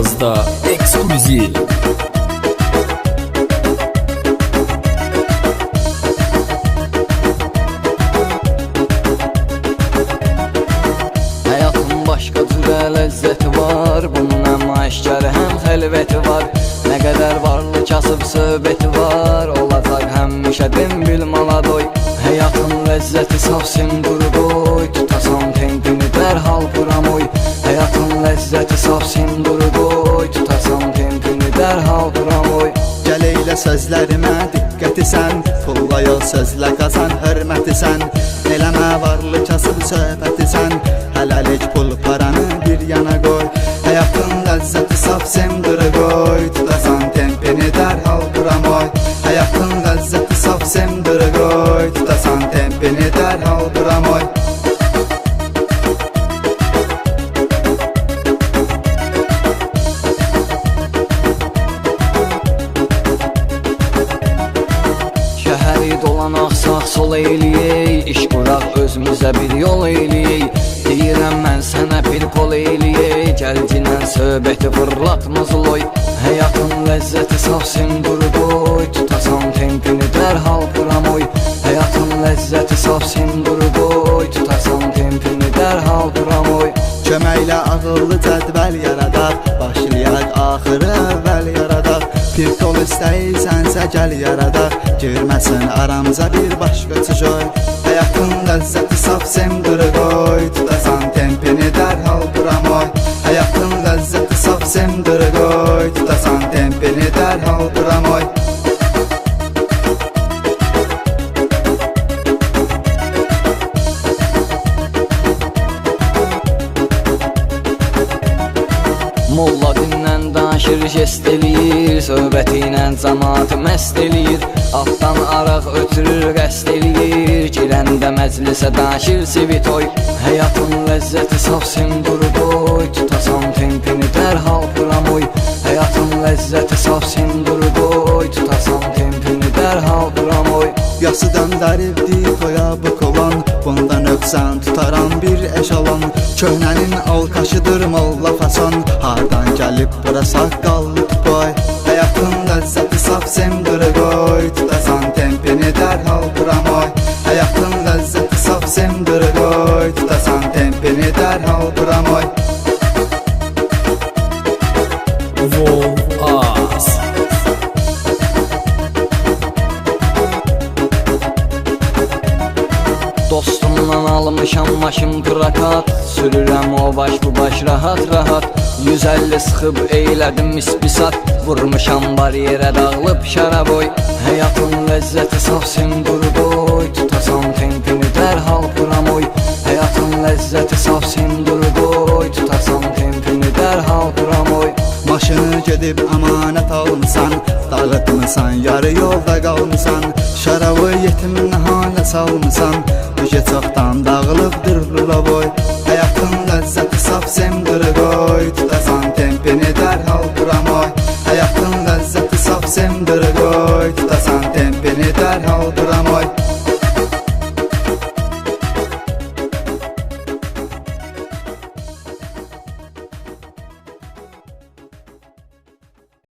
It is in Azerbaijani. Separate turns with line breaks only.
Sazda eksklüziv.
Hayatın başqa cürə ləzzəti var, bunun həm aşkarı, həm xəlvəti var. Nə qədər varlı kasıb söhbəti var, olacaq həmişə dembil maladoy. Həyatın ləzzəti saf sindur qoy, tutasan tempini dərhal buramoy. Həyatın ləzzəti saf sindur qoy, tutasan tempini dərhal buramoy.
Gəl eylə sözlərimə diqqəti sən, pulla yol sözlə qazan hörməti sən. Eləmə varlı kasıb söhbəti sən, hələlik pul paranı bir yana qoy. Həyatın ləzzəti saf sindur qoy, tutasan tempini dərhal buramoy. Həyatın ləzzəti saf sindur qoy, tutasan tempini dərhal buramoy.
Şəhəri dolanaq sağ-sol eyləyək, iş quraq özümüzə bir yol eyləyək. Deyirəm mən sənə bir qol eyləyək, gəlcinən söhbəti fırlatmaz loy. Həyatın ləzzəti saf sindur qoy, tutasan tempini dərhal buramoy. Həyatın ləzzəti saf sindur qoy, tutasan tempini dərhal buramoy.
Köməklə ağıllı cədvəl yaradaq, başlayaq axırı əvvəl yaradaq. Bir kol istəyirsənsə gəl yaradaq, girməsin aramıza bir başqa çoy. Həyatın ləzzəti saf sindur qoy, tutasan tempini dərhal buramoy. Həyatın ləzzəti saf sindur qoy, tutasan tempini dərhal buramoy.
Molla dinlən danışır, jest eləyir, söhbəti ilə cəmaatı məst eləyir. Altdan araq ötürür, qəst eləyir, girəndə məclisə danışır sivitoy. Həyatın ləzzəti saf sindur qoy, tutasan tempini dərhal buramoy. Həyatın ləzzəti saf sindur qoy, tutasan tempini dərhal buramoy.
Yası döndəribdi toya bu kovan, bundan öpsən tutaran bir eşalon. Köhnənin alqaşıdır molla fason, hardan gəlib bura saqqallı boy. Həyatın ləzzəti saf sindur qoy, tutasan tempini dərhal buramoy. Həyatın ləzzəti saf sindur qoy, tutasan tempini dərhal buramoy.
Az.
Dostumdan almışam maşın prakat, sürürəm o baş bu baş rahat rahat. 150 sıxıb eylədim ispisat, vurmuşam bariyerə dağılıb şaraboy. Həyatın ləzzəti saf sindur qoy, tutasan tempini dərhal buramoy. Həyatın ləzzəti saf sindur qoy, tutasan tempini dərhal buramoy.
Maşını gedib əmanət almısan, dağıtmısan, yarı yolda qalmısan. Şərabı yetim nəhalə salmısan, düşə çoxdan dağılıbdır lulaboy. Həyatın ləzzəti saf sindur qoy, tutasan tempini dərhal buramoy. Həyatın ləzzəti saf sindur qoy, tutasan